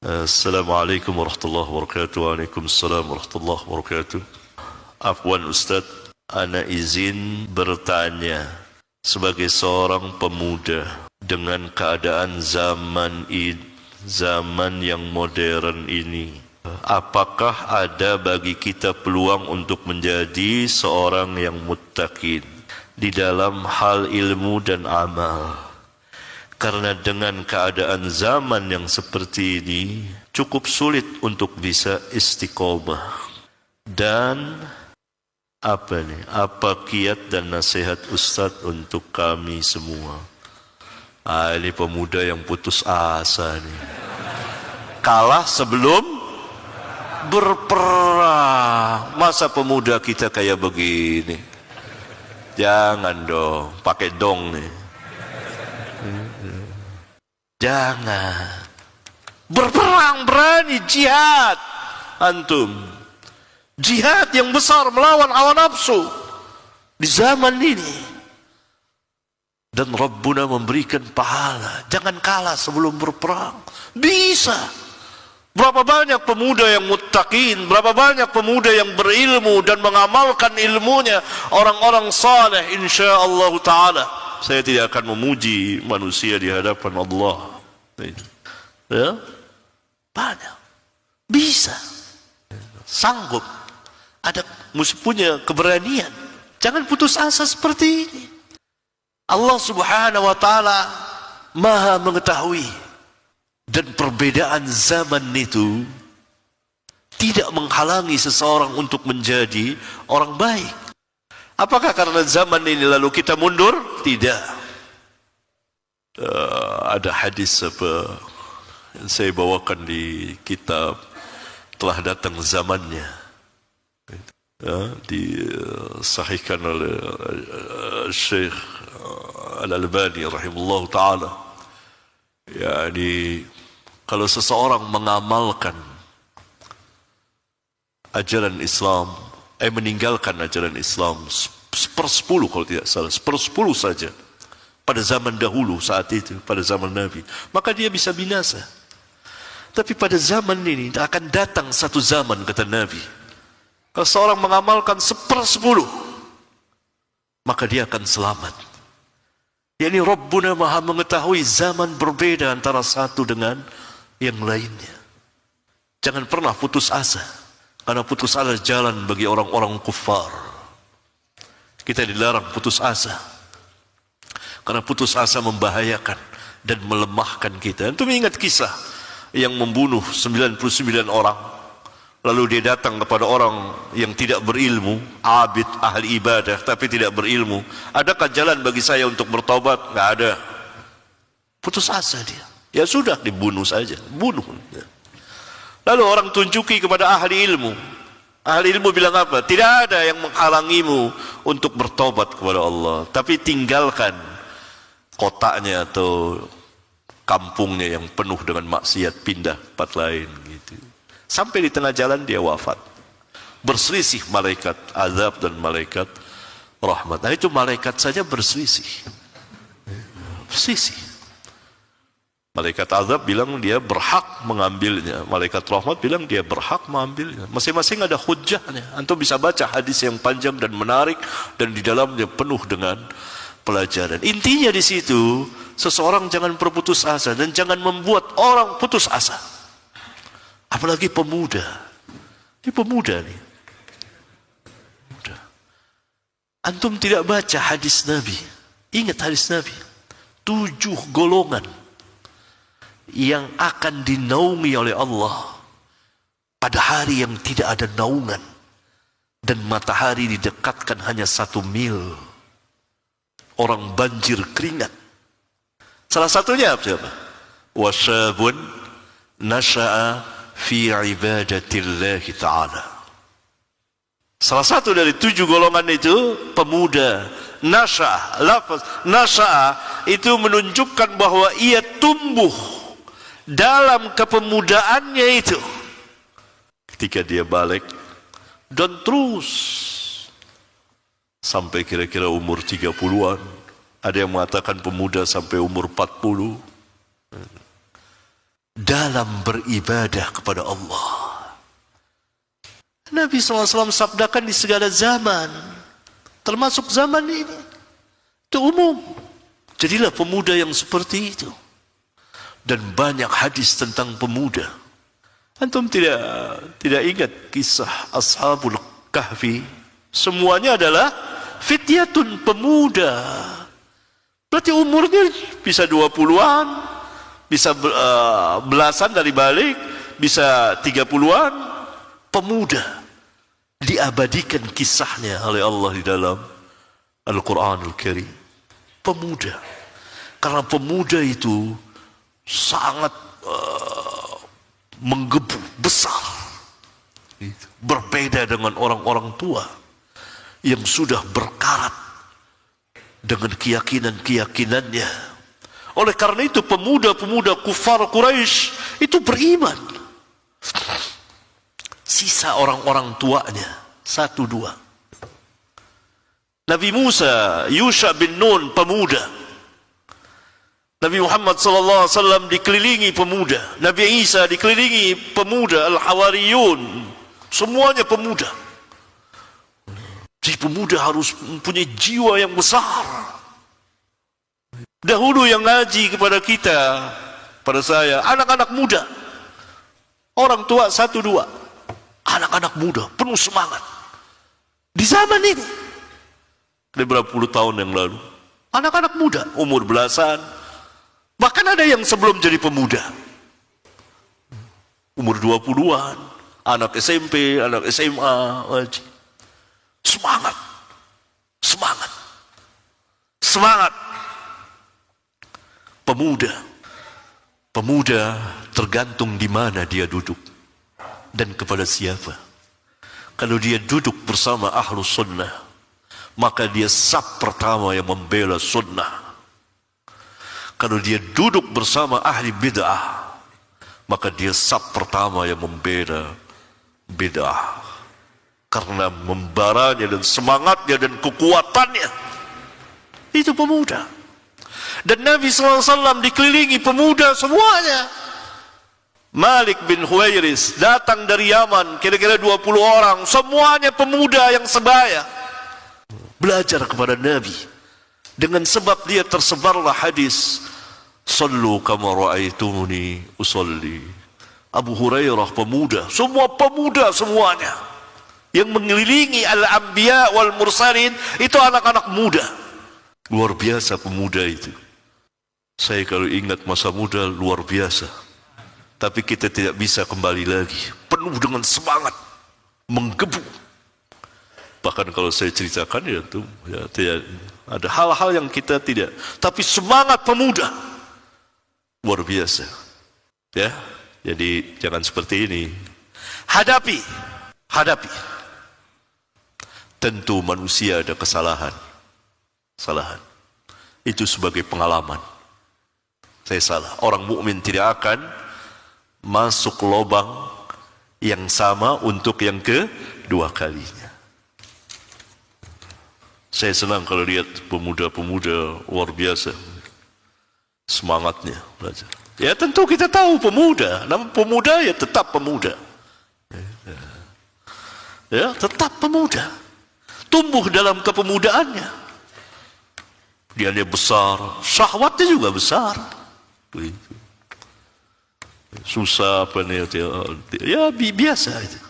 Assalamualaikum warahmatullahi wabarakatuh. Waalaikumsalam warahmatullahi wabarakatuh. Afwan Ustaz, ana izin bertanya sebagai seorang pemuda dengan keadaan zaman yang modern ini, apakah ada bagi kita peluang untuk menjadi seorang yang muttaqin di dalam hal ilmu dan amal? Karena dengan keadaan zaman yang seperti ini cukup sulit untuk bisa istiqomah. Dan apa kiat dan nasihat Ustadz untuk kami semua? Ini pemuda yang putus asa nih. Kalah sebelum berperang. Masa pemuda kita kayak begini? Jangan dong, pakai dong nih. Jangan. Berperang berani, jihad. Antum. Jihad yang besar melawan hawa nafsu di zaman ini. Dan Rabbuna memberikan pahala. Jangan kalah sebelum berperang. Bisa. Berapa banyak pemuda yang muttaqin, berapa banyak pemuda yang berilmu dan mengamalkan ilmunya, orang-orang saleh insyaallah taala. Saya tidak akan memuji manusia di hadapan Allah. Ya? Banyak. Bisa. Sanggup. Ada mesti punya keberanian. Jangan putus asa seperti ini. Allah Subhanahu wa taala Maha mengetahui. Dan perbedaan zaman itu tidak menghalangi seseorang untuk menjadi orang baik. Apakah karena zaman ini lalu kita mundur? Tidak. Ada hadis apa yang saya bawakan di kitab Telah Datang Zamannya, disahihkan oleh Syekh Al-Albani rahimahullah ta'ala. Yani kalau seseorang mengamalkan ajaran Islam, meninggalkan ajaran Islam 1/10 kalau tidak salah, 1/10 saja pada zaman dahulu saat itu, pada zaman Nabi, maka dia bisa binasa. Tapi pada zaman ini akan datang satu zaman, kata Nabi, kalau seorang mengamalkan 1/10 maka dia akan selamat. Yani Rabbuna Maha mengetahui zaman berbeda antara satu dengan yang lainnya. Jangan pernah putus asa. Karena putus asa jalan bagi orang-orang kufar. Kita dilarang putus asa. Karena putus asa membahayakan dan melemahkan kita. Antum ingat kisah yang membunuh 99 orang. Lalu dia datang kepada orang yang tidak berilmu, abid, ahli ibadah, tapi tidak berilmu. Adakah jalan bagi saya untuk bertobat? Tidak ada. Putus asa dia. Ya sudah, dibunuh saja. Bunuh. Lalu orang tunjuki kepada ahli ilmu. Ahli ilmu bilang apa? Tidak ada yang menghalangimu untuk bertobat kepada Allah. Tapi tinggalkan kotaknya atau kampungnya yang penuh dengan maksiat, pindah tempat lain. Gitu. Sampai di tengah jalan dia wafat. Berselisih malaikat azab dan malaikat rahmat. Nah itu malaikat saja berselisih. Berselisih. Malaikat azab bilang dia berhak mengambilnya. Malaikat rahmat bilang dia berhak mengambilnya. Masing-masing ada hujjahnya. Antum bisa baca hadis yang panjang dan menarik dan di dalamnya penuh dengan pelajaran. Intinya di situ, seseorang jangan berputus asa dan jangan membuat orang putus asa. Apalagi pemuda. Ini pemuda nih. Pemuda. Antum tidak baca hadis Nabi. Ingat hadis Nabi. 7 golongan yang akan dinaungi oleh Allah pada hari yang tidak ada naungan dan matahari didekatkan hanya 1 mil. Orang banjir keringat. Salah satunya apa? Wasyabun nasha'a fi ibadatillahi ta'ala. Salah satu dari 7 golongan itu pemuda. Nasha'a, lafaz nasha'a itu menunjukkan bahwa ia tumbuh dalam kepemudaannya itu ketika dia balik dan terus sampai kira-kira umur 30-an. Ada yang mengatakan pemuda sampai umur 40. dalam beribadah kepada Allah. Nabi SAW sabdakan di segala zaman, termasuk zaman ini. Itu umum. Jadilah pemuda yang seperti itu. Dan banyak hadis tentang pemuda. Antum tidak ingat kisah Ashabul Kahfi? Semuanya adalah fityatun, pemuda. Berarti umurnya bisa 20-an, bisa belasan dari balik, bisa 30-an. Pemuda. Diabadikan kisahnya oleh Allah di dalam Al-Quranul Karim. Pemuda. Karena pemuda itu sangat menggebu, besar. Berbeda dengan orang-orang tua yang sudah berkarat dengan keyakinan-keyakinannya. Oleh karena itu pemuda-pemuda kufar Quraisy itu beriman. Sisa orang-orang tuanya 1-2. Nabi Musa, Yusha bin Nun, pemuda. Nabi Muhammad SAW dikelilingi pemuda. Nabi Isa dikelilingi pemuda. Al-Hawariyun, semuanya pemuda. Jadi pemuda harus mempunyai jiwa yang besar. Dahulu yang ngaji kepada kita, pada saya, anak-anak muda. Orang tua 1-2. Anak-anak muda, penuh semangat. Di zaman ini, beberapa puluh tahun yang lalu, anak-anak muda, umur belasan, bahkan ada yang sebelum jadi pemuda, umur 20-an, anak SMP, anak SMA, semangat, semangat, semangat. Pemuda tergantung di mana dia duduk dan kepada siapa. Kalau dia duduk bersama ahlus sunnah, maka dia saf pertama yang membela sunnah. Kalau dia duduk bersama ahli bid'ah, maka dia saf pertama yang membela bid'ah. Karena membaranya dan semangatnya dan kekuatannya. Itu pemuda. Dan Nabi SAW dikelilingi pemuda semuanya. Malik bin Huwairis datang dari Yaman, kira-kira 20 orang, semuanya pemuda yang sebaya. Belajar kepada Nabi. Dengan sebab dia tersebarlah hadis, "Sallu kama ra'aitumuni usalli." Abu Hurairah pemuda, semua pemuda semuanya. Yang mengelilingi al-anbiya wal mursalin itu anak-anak muda. Luar biasa pemuda itu. Saya kalau ingat masa muda luar biasa. Tapi kita tidak bisa kembali lagi. Penuh dengan semangat, menggebu. Bahkan kalau saya ceritakan ya itu, ya tidak ada hal-hal yang kita tidak. Tapi semangat pemuda luar biasa. Ya, jadi jangan seperti ini. Hadapi. Tentu manusia ada kesalahan. Itu sebagai pengalaman. Saya salah. Orang mukmin tidak akan masuk lubang yang sama untuk yang kedua kalinya. Saya senang kalau lihat pemuda-pemuda luar biasa semangatnya belajar. Ya tentu kita tahu pemuda, namun pemuda ya tetap pemuda. Ya tetap pemuda. Tumbuh dalam kepemudaannya. Dia besar, syahwatnya juga besar. Susah apa nih? Ya biasa itu.